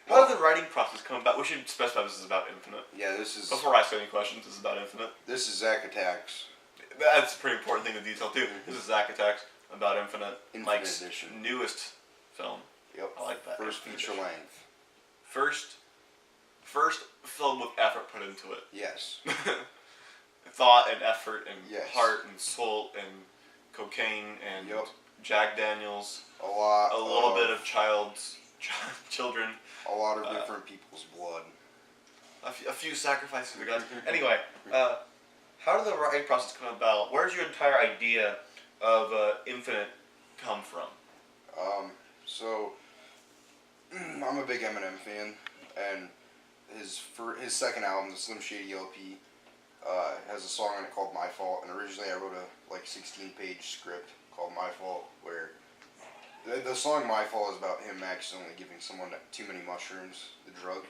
How did the writing process come about? We should specify this is about Infinite. Yeah, this is... Before I ask any questions, this is about Infinite. This is Zach Attacks. That's a pretty important thing to detail, too. This is Zach Attacks about Infinite. Mike's Edition. Newest film. Yep. I like that. First feature length. First film with effort put into it. Yes. Thought and effort and yes. heart and soul and cocaine and Jack Daniels. A lot. A little bit of children. A lot of different people's blood. A few sacrifices to God. Anyway, how did the writing process come about? Where did your entire idea of Infinite come from? So I'm a big Eminem fan, and his second album, the Slim Shady LP, has a song on it called My Fault, and originally I wrote a 16-page script called My Fault, where the song My Fault is about him accidentally giving someone too many mushrooms, the drug,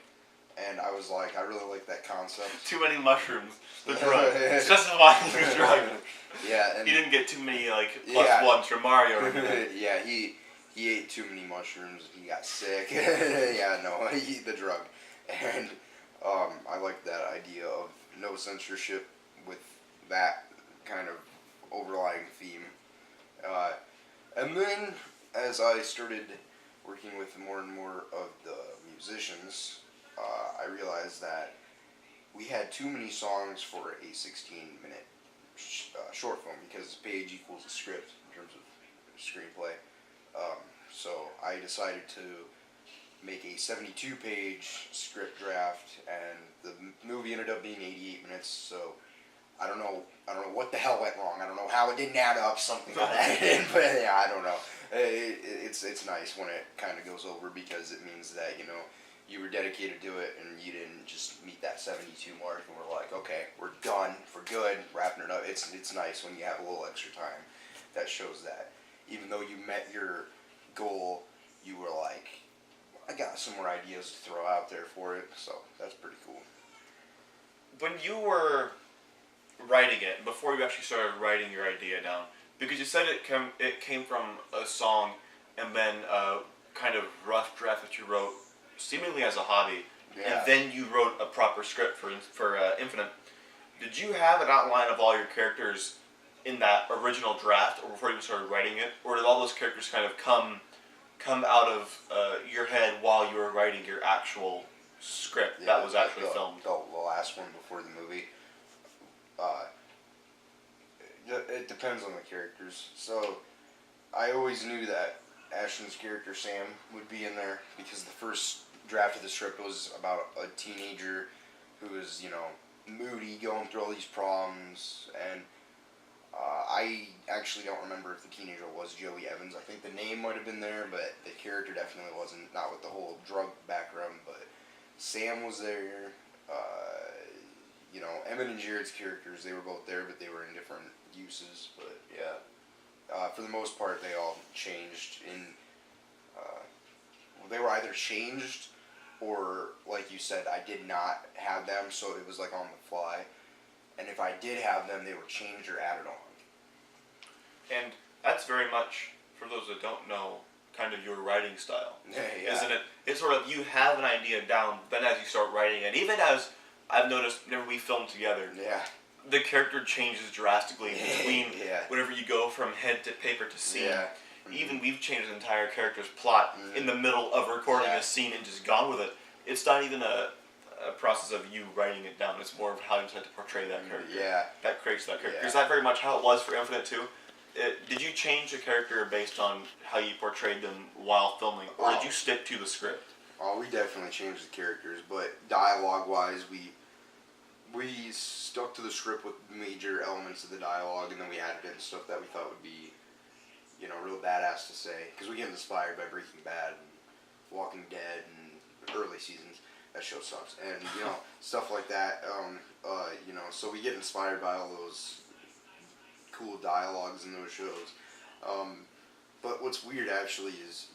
and I was like, I really like that concept. Too many mushrooms, the drug. Specifying the drug. Yeah, and he didn't get too many plus ones from Mario or anything. Yeah, he ate too many mushrooms and he got sick. Yeah, no, he ate the drug. And I like that idea of no censorship with that kind of overlying theme. And then as I started working with more and more of the musicians, I realized that we had too many songs for a 16-minute short film because page equals a script in terms of screenplay. So I decided to make a 72-page script draft, and the movie ended up being 88 minutes. So I don't know what the hell went wrong. I don't know how it didn't add up. Something got added, but yeah, I don't know. It's nice when it kind of goes over because it means that you were dedicated to it and you didn't just meet that 72 mark and we're like, okay, we're done, we're good, wrapping it up. It's nice when you have a little extra time. That shows that even though you met your goal, you were like, I got some more ideas to throw out there for it, so that's pretty cool. When you were writing it, before you actually started writing your idea down, because you said it came from a song and then a kind of rough draft that you wrote seemingly as a hobby, and then you wrote a proper script for Infinite. Did you have an outline of all your characters in that original draft, or before you started writing it, or did all those characters kind of come out of your head while you were writing your actual script that was actually filmed? The last one before the movie. It depends on the characters. So I always knew that Ashton's character Sam would be in there because the first draft of the script was about a teenager who was, moody, going through all these problems, and I actually don't remember if the teenager was Joey Evans. I think the name might have been there, but the character definitely wasn't, not with the whole drug background, but Sam was there. Emmett and Jared's characters, they were both there, but they were in different uses, but yeah. For the most part, they all changed they were either changed or, like you said, I did not have them, so it was like on the fly. And if I did have them, they were changed or added on. And that's very much, for those that don't know, kind of your writing style, isn't it? It's sort of, you have an idea down, then as you start writing it, even as I've noticed whenever we film together, the character changes drastically between whenever you go from head to paper to scene. Yeah. Even we've changed the entire character's plot in the middle of recording a scene and just gone with it. It's not even a process of you writing it down. It's more of how you decide to portray that character. Yeah. That creates that character. Is that very much how it was for Infinite too? Did you change the character based on how you portrayed them while filming, or did you stick to the script? Oh, we definitely changed the characters, but dialogue-wise, we stuck to the script with major elements of the dialogue, and then we added in stuff that we thought would be, real badass to say, because we get inspired by Breaking Bad and Walking Dead and early seasons. That show sucks, and stuff like that. So we get inspired by all those cool dialogues in those shows. But what's weird actually is,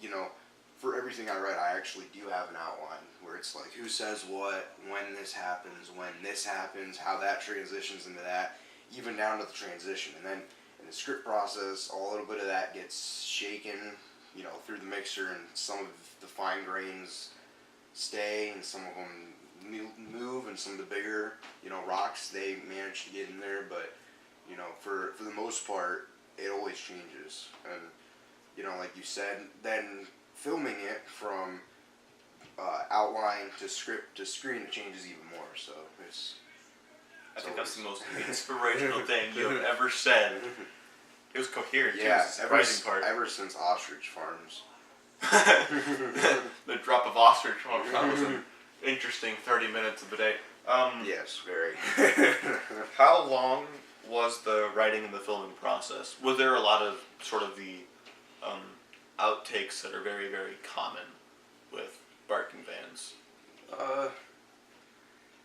for everything I write, I actually do have an outline where it's like who says what, when this happens, how that transitions into that, even down to the transition. And then in the script process, a little bit of that gets shaken, through the mixer, and some of the fine grains stay, and some of them move, and some of the bigger, rocks, they manage to get in there. But for the most part, it always changes. And like you said, then filming it from outline to script to screen, it changes even more. So I think that's the most inspirational thing you have ever said. It was coherent, too. Yeah, It was the surprising part. Ever since Ostrich Farms. The drop of ostrich farms. That was an interesting 30 minutes of the day. Yes, very. How long was the writing and the filming process? Was there a lot of sort of the outtakes that are very, very common with barking vans?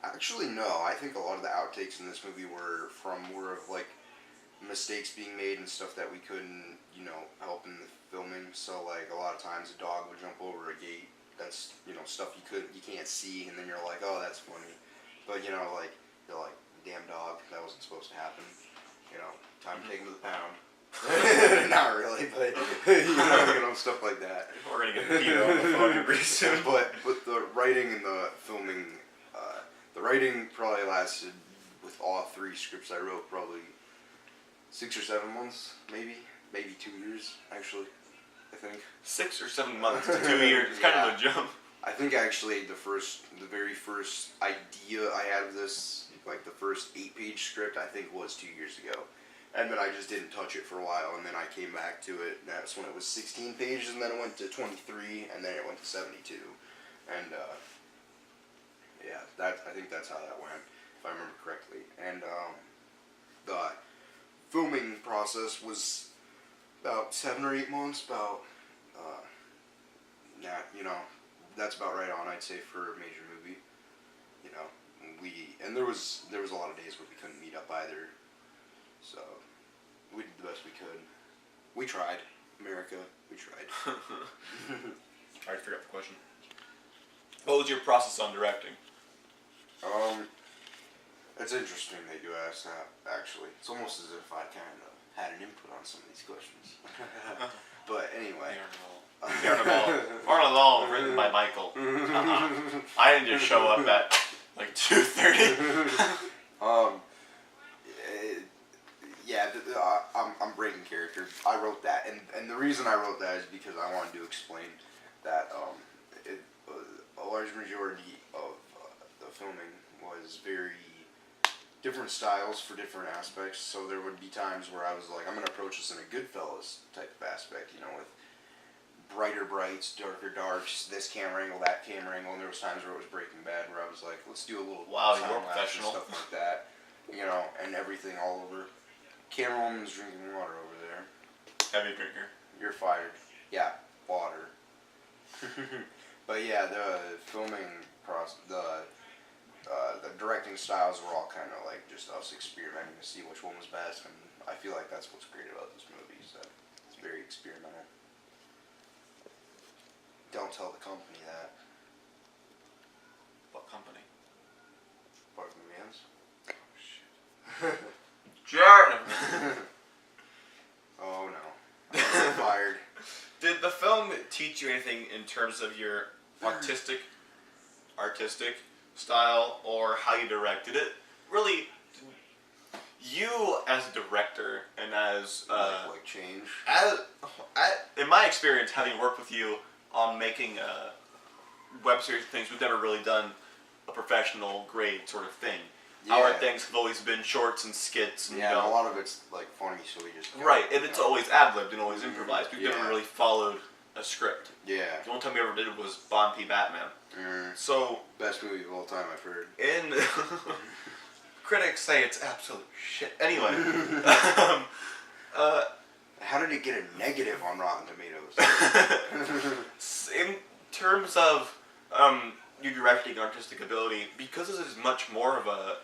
Actually, no. I think a lot of the outtakes in this movie were of like mistakes being made and stuff that we couldn't, help in the filming. So like a lot of times a dog would jump over a gate. That's stuff you can't see, and then you're like, oh, that's funny. But you're like, damn dog, that wasn't supposed to happen. Time to take him to the pound. Not really, but stuff like that. We're gonna get Peter on the phone pretty soon. But the writing and the filming, the writing probably lasted with all 3 scripts I wrote probably 6 or 7 months, maybe 2 years actually. I think 6 or 7 months to 2 years. It's kind of a jump. I think actually the very first idea I had of this, like the first 8-page script, I think was 2 years ago. And then I just didn't touch it for a while, and then I came back to it. That's when it was 16 pages, and then it went to 23, and then it went to 72. And I think that's how that went, if I remember correctly. And the filming process was about 7 or 8 months. That's about right on, I'd say, for a major movie. And there was a lot of days where we couldn't meet up either. So we did the best we could. We tried, America. We tried. I forgot the question. What was your process on directing? It's interesting that you asked that. Actually, it's almost as if I kind of had an input on some of these questions. But anyway. Arnold, written by Michael. I didn't just show up at like 2:30. I'm breaking character. I wrote that, and the reason I wrote that is because I wanted to explain that a large majority of the filming was very different styles for different aspects. So there would be times where I was like, I'm going to approach this in a Goodfellas type of aspect, with brighter brights, darker darks, this camera angle, that camera angle, and there was times where it was Breaking Bad where I was like, let's do a little you're professional. and stuff like that, and everything all over. Camera woman's drinking water over there. Heavy drinker. You're fired. Yeah, water. But yeah, the filming process, the directing styles were all kind of like just us experimenting to see which one was best, and I feel like that's what's great about this movie, is that it's very experimental. Don't tell the company that. What company? Barking Vans. Oh shit. Jared! Oh no. I'm fired. Did the film teach you anything in terms of your artistic style or how you directed it? Really, you as a director and as like change. In my experience, having worked with you on making web series and things, we've never really done a professional grade sort of thing. Yeah. Our things have always been shorts and skits. And, and a lot of it's like funny, so we just and it's always ad-libbed and always improvised. We've never really followed a script. Yeah. The only time we ever did it was Bond v. Batman. So best movie of all time, I've heard. And critics say it's absolute shit. Anyway, how did it get a negative on Rotten Tomatoes? In terms of your directing artistic ability, because this is much more of a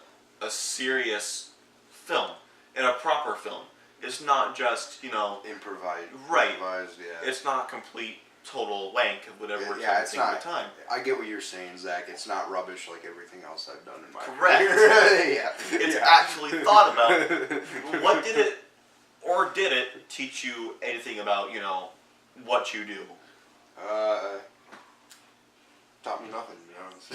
serious film and a proper film. It's not just improvised. Right. Improvised, yeah. It's not complete total wank of whatever we're trying to think at the time. I get what you're saying, Zach. It's not rubbish like everything else I've done in my career. Yeah. It's actually thought about. What did it, or did it, teach you anything about what you do? Taught taught me nothing, to be honest.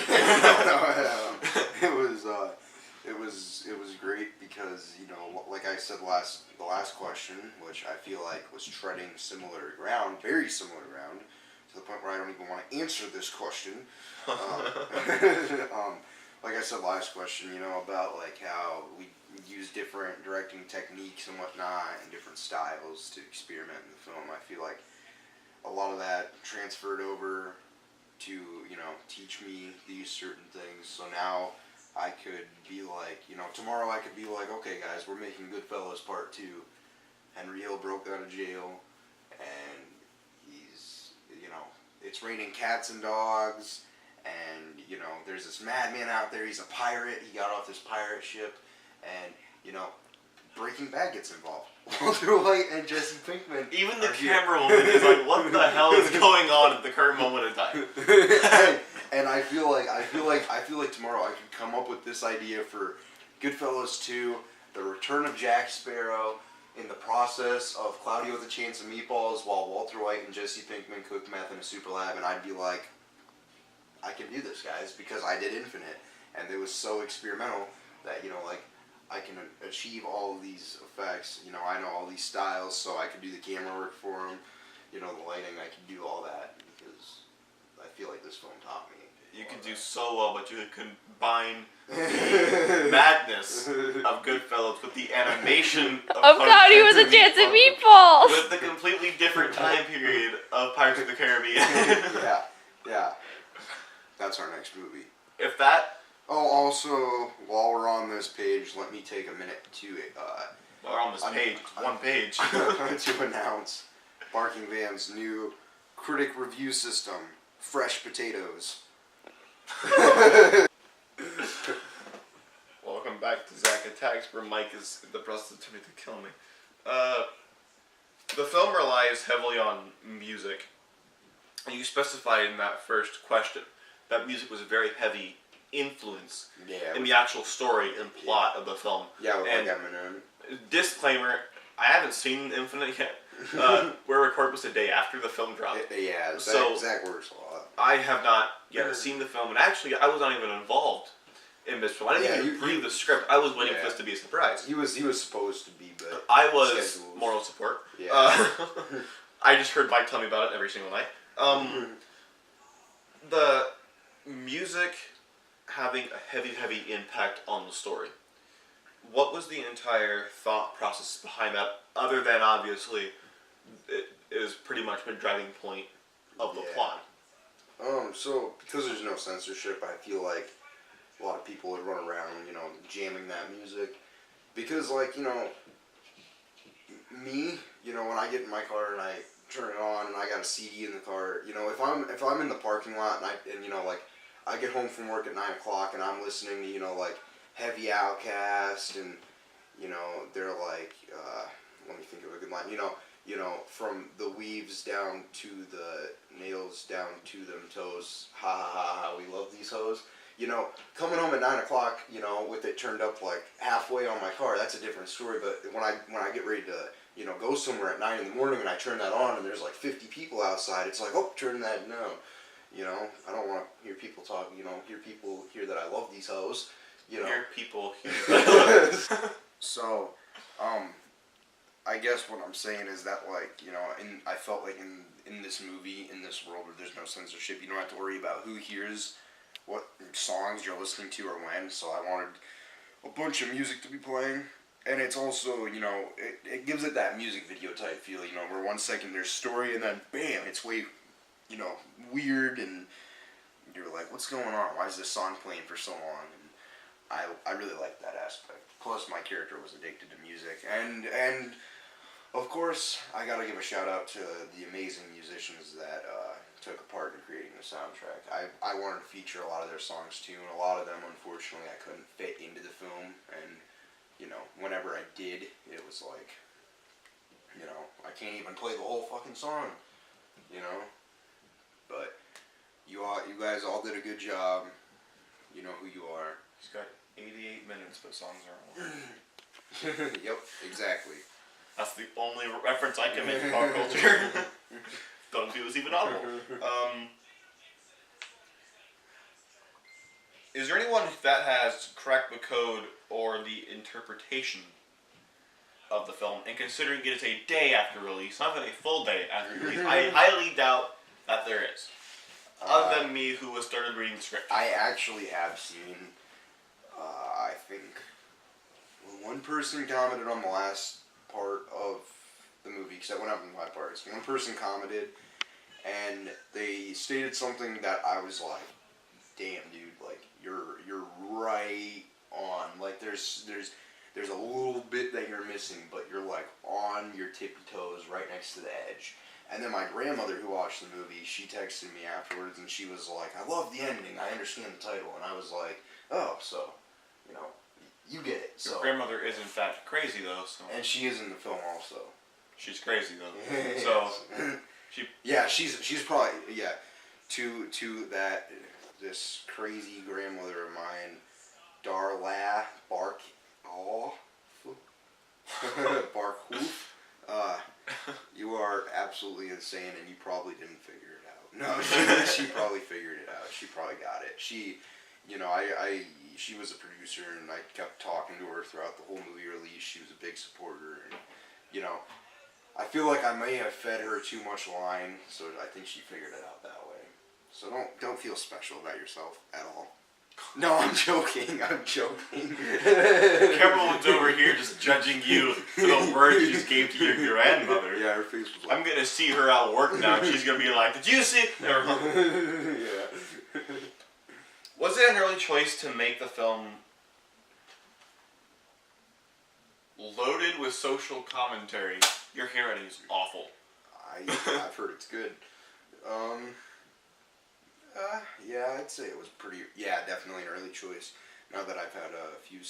It was great because, you know, like I said the last question, which I feel like was treading similar ground, very similar ground, to the point where I don't even want to answer this question. Like I said last question, you know, about like how we use different directing techniques and whatnot and different styles to experiment in the film. I feel like a lot of that transferred over to, you know, teach me these certain things. So now I could be like, you know, tomorrow I could be like, okay guys, we're making Goodfellas Part 2. Henry Hill broke out of jail and he's, you know, it's raining cats and dogs and, you know, there's this madman out there, he's a pirate, he got off this pirate ship and, you know, Breaking Bad gets involved. Walter White and Jesse Pinkman. Even the camera woman is like, what the hell is going on at the current moment in time? And I feel like tomorrow I could come up with this idea for Goodfellas 2, The Return of Jack Sparrow, in the process of Cloudy with a Chance of Meatballs while Walter White and Jesse Pinkman cook meth in a super lab, and I'd be like, I can do this, guys, because I did Infinite, and it was so experimental that, you know, like, I can achieve all of these effects. You know, I know all these styles, so I could do the camera work for them. You know, the lighting, I could do all that because I feel like this film taught me. You could do so well, but you could combine the madness of Goodfellas with the animation of Cloudy with a Chance of Meatballs! With the completely different time period of Pirates of the Caribbean. Yeah. That's our next movie. If that... Oh, also, while we're on this page, let me take a minute to... we're on this page. One page. to announce Barking Van's new critic review system, Fresh Potatoes. Welcome back to Zach Attacks, where Mike is in the process of attempting to kill me. The film relies heavily on music. And you specified in that first question that music was a very heavy influence in the actual story and plot of the film. Yeah, with and like Eminem. Disclaimer, I haven't seen Infinite yet. We're recording this the day after the film dropped. Yeah, Zach works a lot. I have not yet seen the film, and actually I was not even involved in this film. I didn't even read the script. I was waiting for this to be a surprise. He was supposed to be, but I was moral support. Yeah. I just heard Mike tell me about it every single night. The music having a heavy impact on the story. What was the entire thought process behind that, other than obviously it is pretty much the driving point of the plot? So because there's no censorship, I feel like a lot of people would run around, you know, jamming that music. Because, like, you know, me, you know, when I get in my car and I turn it on and I got a CD in the car, you know, if I'm in the parking lot and you know, like, I get home from work at 9 o'clock and I'm listening to, you know, like, Heavy Outcast and, you know, they're like, let me think of a good line, you know, from the weaves down to the nails down to them toes, ha ha ha ha, we love these hoes. You know, coming home at 9 o'clock, you know, with it turned up like halfway on my car, that's a different story. But when I get ready to, you know, go somewhere at 9 in the morning and I turn that on and there's like 50 people outside, it's like, oh, turn that down. You know, I don't want to hear people talk, you know, hear people hear that I love these hoes, you know. Hear people hear that. So, I guess what I'm saying is that, like, you know, I felt like in this movie, in this world where there's no censorship, you don't have to worry about who hears what songs you're listening to or when, so I wanted a bunch of music to be playing. And it's also, you know, it gives it that music video type feel, you know, where 1 second there's story and then bam, it's way, you know, weird and you're like, what's going on? Why is this song playing for so long? And I really like that aspect. Plus my character was addicted to music. And of course, I gotta give a shout out to the amazing musicians that took a part in creating the soundtrack. I wanted to feature a lot of their songs too, and a lot of them, unfortunately, I couldn't fit into the film, and, you know, whenever I did, it was like, you know, I can't even play the whole fucking song, you know, but you guys all did a good job, you know who you are. He's got 88 minutes, but songs are all. Yep, exactly. That's the only reference I can make to pop culture. Don't think it was even audible. is there anyone that has cracked the code or the interpretation of the film, and considering it is a day after release, not even a full day after release, I highly doubt that there is. Other than me, who has started reading the script. I actually have seen, I think, one person commented on the last part of the movie, because I went up in 5 parts. One person commented, and they stated something that I was like, damn, dude, like, you're right on. Like, there's a little bit that you're missing, but you're, like, on your tippy toes right next to the edge. And then my grandmother, who watched the movie, she texted me afterwards, and she was like, I love the ending, I understand the title. And I was like, oh, so, you know, you get it. So. Your grandmother is, in fact, crazy, though. So. And she is in the film, also. She's crazy, though. Yes. So, yeah, she's probably, yeah, to that, this crazy grandmother of mine, Darla Barkhoff, you are absolutely insane, and you probably didn't figure it out. No, she probably figured it out. She probably got it. She, you know, she was a producer, and I kept talking to her throughout the whole movie release. She was a big supporter, and, you know, I feel like I may have fed her too much line, so I think she figured it out that way. So don't feel special about yourself at all. No, I'm joking. Everyone's over here just judging you for the words you just gave to your grandmother. Yeah, her face was like... I'm going to see her at work now. She's going to be like, did you see... Yeah. Was it an early choice to make the film loaded with social commentary? Your handwriting is awful. I've heard it's good. Yeah, I'd say it was pretty. Yeah, definitely an early choice. Now that I've had a few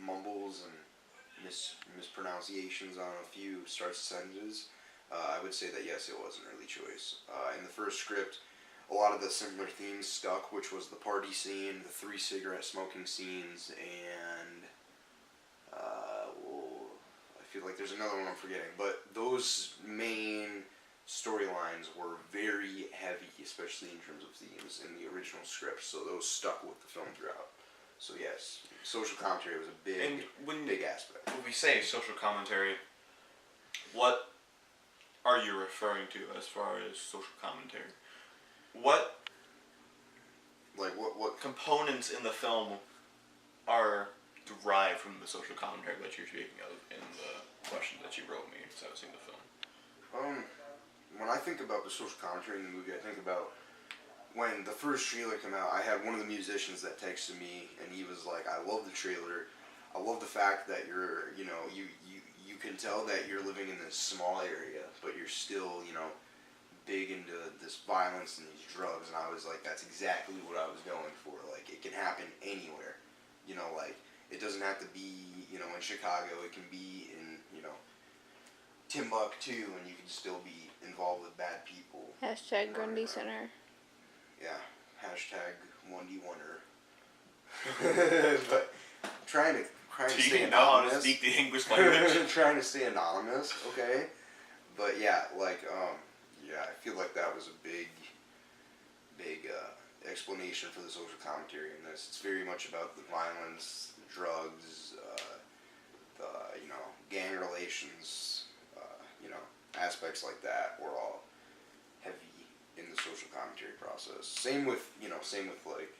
mumbles and mispronunciations on a few start sentences, I would say that yes, it was an early choice. In the first script, a lot of the similar themes stuck, which was the party scene, the 3 cigarette smoking scenes, and I feel like there's another one I'm forgetting. But those main storylines were very heavy, especially in terms of themes in the original script, so those stuck with the film throughout. So yes, social commentary was a big aspect. When we say social commentary, what are you referring to as far as social commentary? What components in the film are derived from the social commentary that you're speaking of in the question that you wrote me since I was seeing the film? When I think about the social commentary in the movie, I think about when the first trailer came out. I had one of the musicians that texted me, and he was like, I love the trailer. I love the fact that you're, you know, you can tell that you're living in this small area, but you're still, you know, big into this violence and these drugs. And I was like, that's exactly what I was going for. Like, it can happen anywhere. You know, like, it doesn't have to be, you know, in Chicago. It can be in, you know, Timbuktu, and you can still be involved with bad people. Hashtag Grundy Center. Yeah. Hashtag 1D1er. But trying to stay anonymous. Know how to speak the English language. Trying to stay anonymous, okay? But yeah, like, yeah, I feel like that was a big explanation for the social commentary in this. It's very much about the violence, the drugs, the, you know, gang relations, you know, aspects like that were all heavy in the social commentary process. Same with like,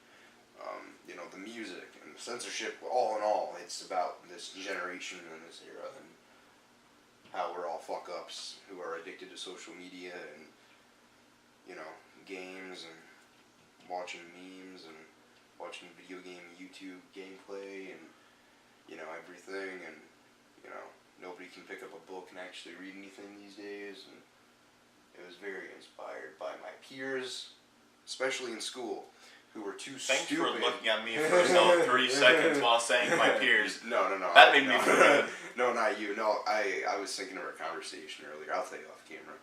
you know, the music and the censorship. All in all, it's about this generation and this era and how we're all fuck-ups who are addicted to social media and, you know, games and watching memes and watching video game YouTube gameplay and, you know, everything, and, you know, nobody can pick up a book and actually read anything these days, and it was very inspired by my peers, especially in school, who were too Thanks stupid. Thanks for looking at me for some 3 seconds while saying my peers. No. That made me feel good. No, not you. No, I was thinking of our conversation earlier. I'll tell you off camera.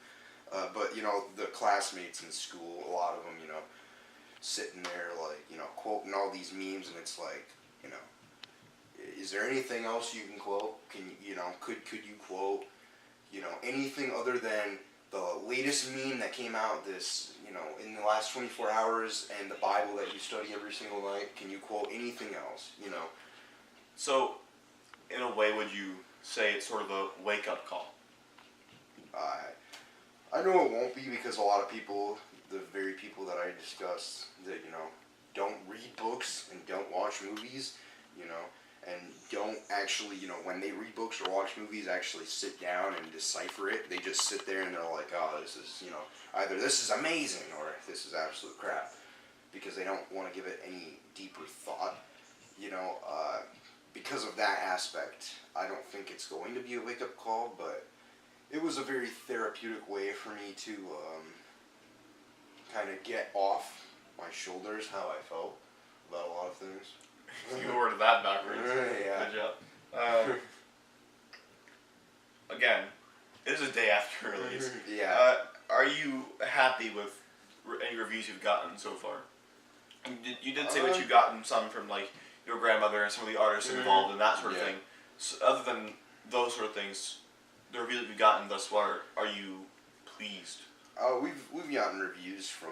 But, you know, the classmates in school, a lot of them, you know, sitting there, like, you know, quoting all these memes, and it's like, you know, is there anything else you can quote? Could you quote, you know, anything other than the latest meme that came out this, you know, in the last last 24 hours and the Bible that you study every single night, can you quote anything else, you know? So, in a way, would you say it's sort of a wake-up call? I know it won't be, because a lot of people, the very people that I discuss that, you know, don't read books and don't watch movies, you know, and don't actually, you know, when they read books or watch movies, actually sit down and decipher it. They just sit there and they're like, oh, this is, you know, either this is amazing or this is absolute crap, because they don't want to give it any deeper thought, you know. Because of that aspect, I don't think it's going to be a wake-up call, but it was a very therapeutic way for me to kind of get off my shoulders how I felt about a lot of things. You worded that backwards. Yeah. Good job. Again, it is a day after release. Yeah. Are you happy with any reviews you've gotten so far? You did say that you've gotten some from like your grandmother and some of the artists involved and that sort of thing. So other than those sort of things, the reviews that you've gotten thus far, are you pleased? We've gotten reviews from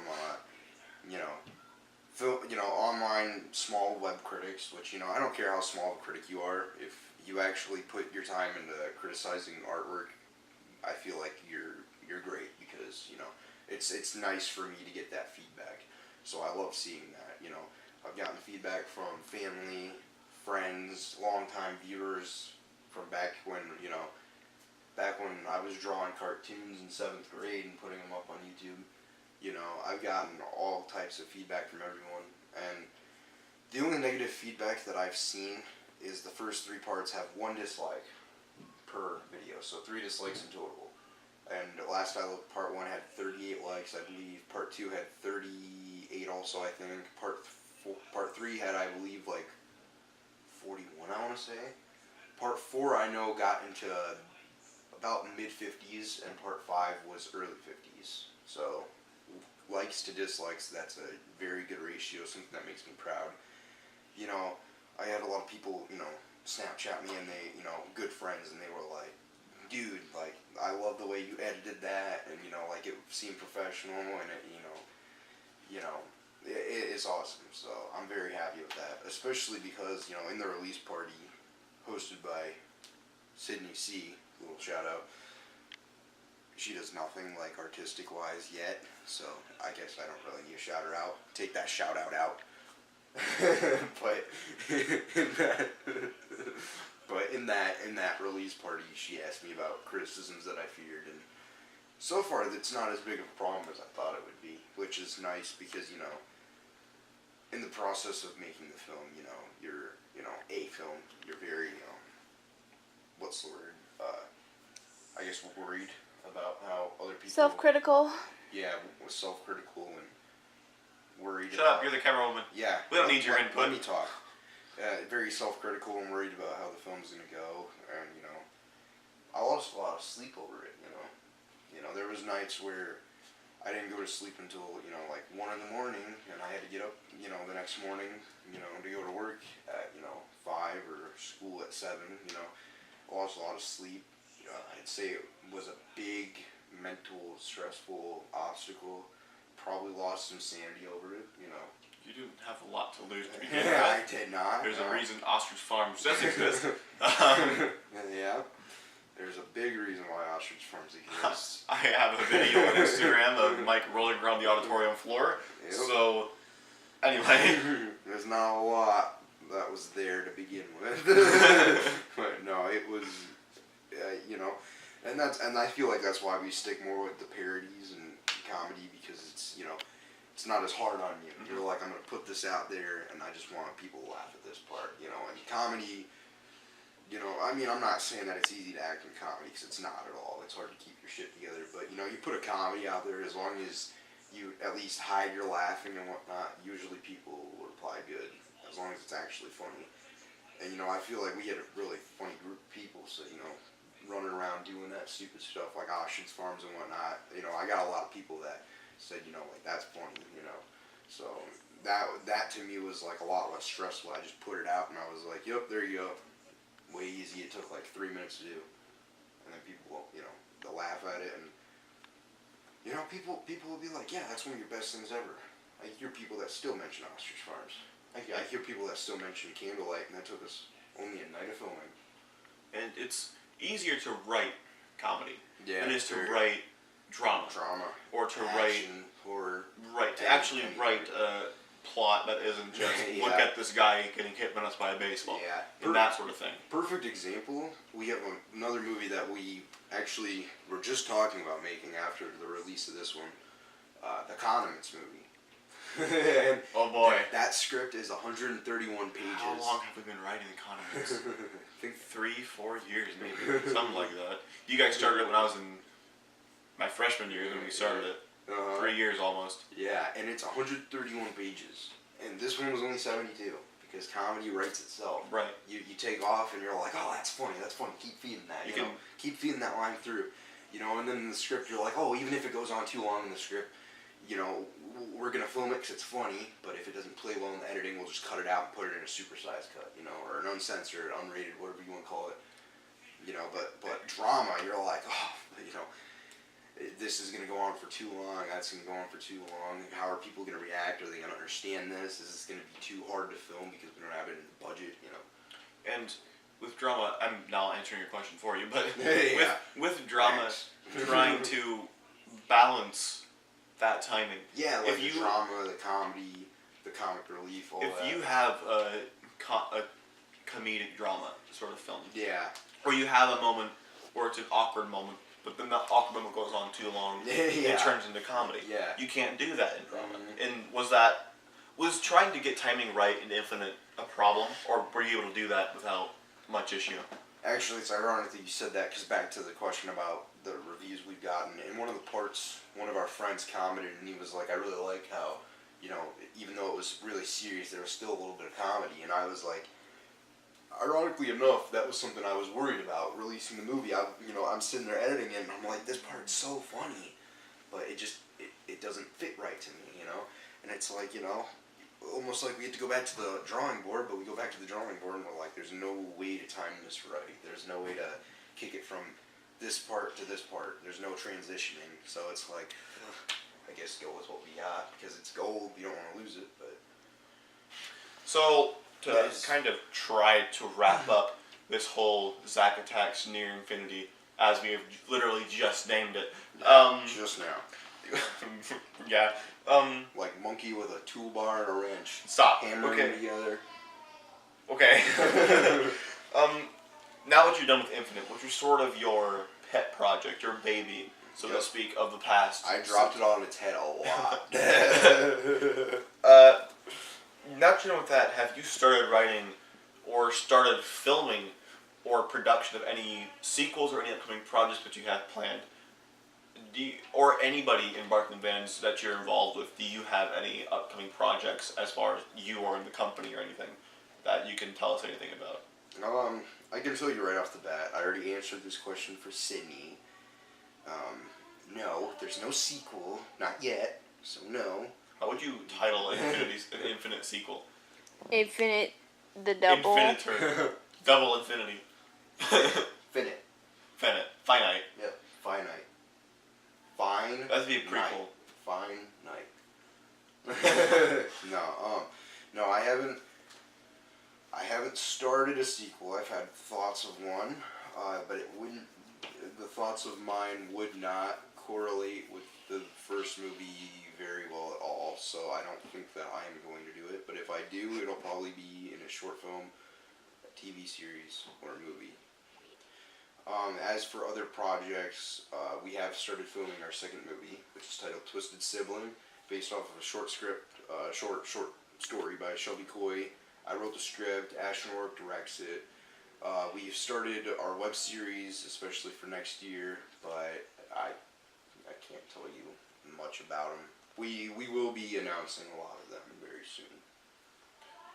online small web critics, which, you know, I don't care how small of a critic you are. If you actually put your time into criticizing artwork, I feel like you're great, because, you know, it's nice for me to get that feedback. So I love seeing that, you know. I've gotten feedback from family, friends, longtime viewers from back when I was drawing cartoons in 7th grade and putting them up on YouTube. You know, I've gotten all types of feedback from everyone, and the only negative feedback that I've seen is the first 3 parts have 1 dislike per video, so 3 dislikes in total. And last I looked, part 1 had 38 likes, I believe. Part 2 had 38 also, I think. Part 3 had, I believe, like 41, I want to say. Part 4, I know, got into about mid-50s, and part 5 was early 50s. So, likes to dislikes, that's a very good ratio, something that makes me proud. You know, I had a lot of people, you know, Snapchat me, and they, you know, good friends, and they were like, dude, like, I love the way you edited that, and, you know, like, it seemed professional, and it, you know, it's awesome. So I'm very happy with that, especially because, you know, in the release party hosted by Sydney C, little shout out, she does nothing like artistic wise yet, so I guess I don't really need to shout her out. Take that shout out. But in that release party, she asked me about criticisms that I feared, and so far it's not as big of a problem as I thought it would be, which is nice, because, you know, in the process of making the film, you know, you're very, what's the word? I guess worried about how other people... Self-critical. Yeah, was self-critical and worried Shut up, you're the camera woman. Yeah. We don't need your input. Let me talk. Very self-critical and worried about how the film's going to go, and, you know, I lost a lot of sleep over it, you know. You know, there was nights where I didn't go to sleep until, you know, like 1 in the morning, and I had to get up, you know, the next morning, you know, to go to work at, you know, 5 or school at 7, you know. I lost a lot of sleep. I'd say it was a big mental, stressful obstacle. Probably lost some sanity over it, you know. You didn't have a lot to lose to begin with. I did not. There's a reason Ostrich Farms does exist. Yeah. There's a big reason why Ostrich Farms exists. I have a video on Instagram of Mike rolling around the auditorium floor. Yep. So, anyway. There's not a lot that was there to begin with. But no, it was, you know, and I feel like that's why we stick more with the parodies and comedy, because it's, you know, it's not as hard on you. You're like, I'm going to put this out there, and I just want people to laugh at this part, you know. And comedy, you know, I mean, I'm not saying that it's easy to act in comedy, because it's not at all. It's hard to keep your shit together. But, you know, you put a comedy out there, as long as you at least hide your laughing and whatnot, usually people will reply good, as long as it's actually funny. And, you know, I feel like we had a really funny group of people, so, you know, running around doing that stupid stuff like Ostrich Farms and whatnot, you know, I got a lot of people that said, you know, like, that's funny, you know. So that to me was like a lot less stressful. I just put it out and I was like, yep, there you go. Way easy. It took like 3 minutes to do. And then people, you know, they'll laugh at it, and You know, people will be like, yeah, that's one of your best things ever. I hear people that still mention Ostrich Farms. I hear people that still mention Candlelight, and that took us only a night of filming. And it's easier to write comedy Yeah, than it is to write drama. Or to action, horror. Right, to actually write a plot that isn't just, look at this guy getting hit by us by a baseball. Yeah. And that sort of thing. Perfect example, we have another movie that we actually were just talking about making after the release of this one. The Condiments movie. And oh boy. That script is 131 pages. How long have we been writing The Condiments? I think 3-4 years maybe, something like that. You guys started it when I was in my freshman year when we started it. 3 years almost. Yeah, and it's 131 pages. And this one was only 72 because comedy writes itself. Right. You take off and you're like, oh, that's funny, keep feeding that. You know, keep feeding that line through. You know, and then in the script you're like, oh, even if it goes on too long in the script, you know, we're going to film it because it's funny, but if it doesn't play well in the editing, we'll just cut it out and put it in a supersized cut, you know, or an uncensored, unrated, whatever you want to call it. You know, but drama, you're like, oh, you know, this is going to go on for too long, that's going to go on for too long, how are people going to react, are they going to understand this, is this going to be too hard to film because we don't have it in the budget, you know. And with drama, I'm now answering your question for you, but with drama, trying to balance that timing. Yeah, like the drama, the comedy, the comic relief, all that. If you have a comedic drama sort of film, or you have a moment where it's an awkward moment, but then that awkward moment goes on too long, it turns into comedy. Yeah. You can't do that in drama. Mm-hmm. And was trying to get timing right in Infinite a problem, or were you able to do that without much issue? Actually, it's ironic that you said that, because back to the question about the reviews we've gotten, in one of the parts, one of our friends commented, and he was like, I really like how, you know, even though it was really serious, there was still a little bit of comedy, and I was like, ironically enough, that was something I was worried about, releasing the movie. I'm sitting there editing it, and I'm like, this part's so funny, but it doesn't fit right to me, you know, and it's like, you know, almost like we had to go back to the drawing board, but we go back to the drawing board and we're like, there's no way to time this right. There's no way to kick it from this part to this part. There's no transitioning. So it's like, I guess go with what we got because it's gold. You don't want to lose it, but. So to kind of try to wrap up this whole Zach Attacks Near Infinity, as we have literally just named it. Just now. Yeah. Like monkey with a toolbar and a wrench. Stop. Hammering them together. Okay. Now that you're done with Infinite, which was sort of your pet project, your baby, so to speak, of the past. I dropped it on its head a lot. Now that you're done with that, have you started writing or started filming or production of any sequels or any upcoming projects that you have planned? Or anybody in Barkhoff Bands that you're involved with, do you have any upcoming projects as far as you or in the company or anything that you can tell us anything about? I can tell you right off the bat, I already answered this question for Sydney. No, there's no sequel, not yet, so no. How would you title an Infinite sequel? Infinite, the double. Infinitor. Double Infinity. Finite. Finite. Yep, finite. Fine. That'd be a prequel. Fine night. No, I haven't started a sequel. I've had thoughts of one, but the thoughts of mine would not correlate with the first movie very well at all, so I don't think that I am going to do it, but if I do, it'll probably be in a short film, a TV series, or a movie. As for other projects, we have started filming our second movie, which is titled Twisted Sibling, based off of a short story by Shelby Coy. I wrote the script, Ashton Rourke directs it. We've started our web series, especially for next year, but I can't tell you much about them. We will be announcing a lot of them very soon.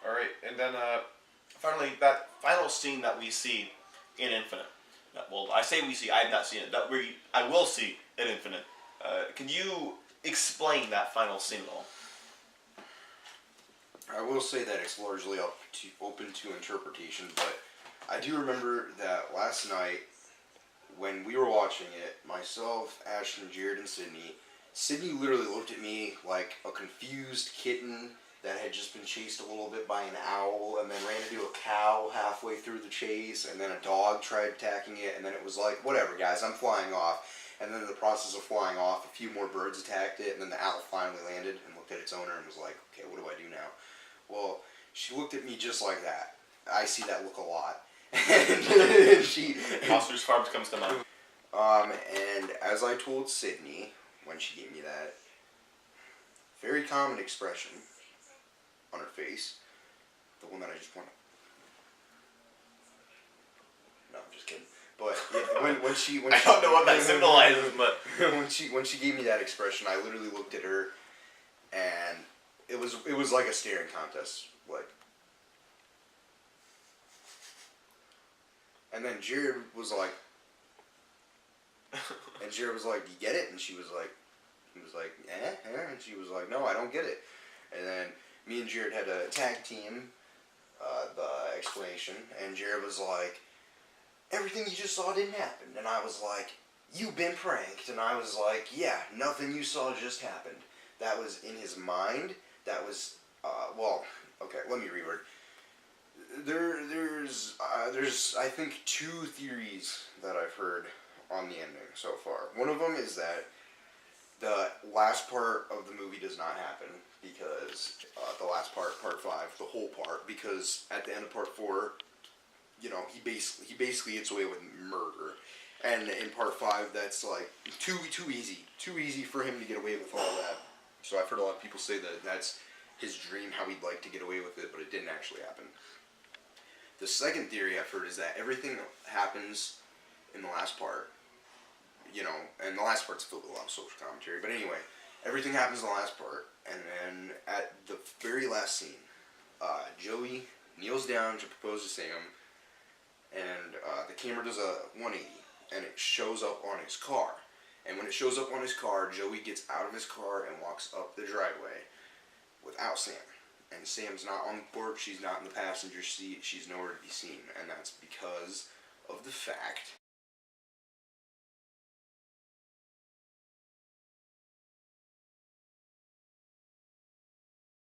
Alright, and then finally, that final scene that we see in Infinite. Well, I say we see, I have not seen it, I will see in Infinite. Can you explain that final scene at all? I will say that it's largely open to interpretation, but I do remember that last night, when we were watching it, myself, Ashton, Jared, and Sydney, Sydney literally looked at me like a confused kitten that had just been chased a little bit by an owl and then ran into a cow halfway through the chase, and then a dog tried attacking it, and then it was like, whatever guys, I'm flying off. And then in the process of flying off, a few more birds attacked it, and then the owl finally landed and looked at its owner and was like, okay, what do I do now? Well, she looked at me just like that. I see that look a lot. And she... Monsters Farms comes to mind. And as I told Sydney, when she gave me that very common expression on her face, the one that I just want to... No, I'm just kidding. But yeah, when she I don't know what that symbolizes, but when she gave me that expression, I literally looked at her, and it was like a staring contest, like. And then Jared was like, "Do you get it?" And he was like, eh? And she was like, "No, I don't get it." And then me and Jared had a tag team, the explanation, and Jared was like, "Everything you just saw didn't happen." And I was like, "You've been pranked." And I was like, "Yeah, nothing you saw just happened." That was in his mind. That was, okay, let me reword. There's I think 2 theories that I've heard on the ending so far. One of them is that the last part of the movie does not happen because the last part, part 5, the whole part, because at the end of part 4, you know, he basically gets away with murder, and in part 5, that's like too easy for him to get away with all that. So I've heard a lot of people say that that's his dream, how he'd like to get away with it, but it didn't actually happen. The second theory I've heard is that everything that happens in the last part, you know, and the last part's filled with a lot of social commentary, but anyway, everything happens in the last part, and then at the very last scene, Joey kneels down to propose to Sam, and the camera does a 180, and it shows up on his car. And when it shows up on his car, Joey gets out of his car and walks up the driveway without Sam. And Sam's not on the porch, she's not in the passenger seat, she's nowhere to be seen. And that's because of the fact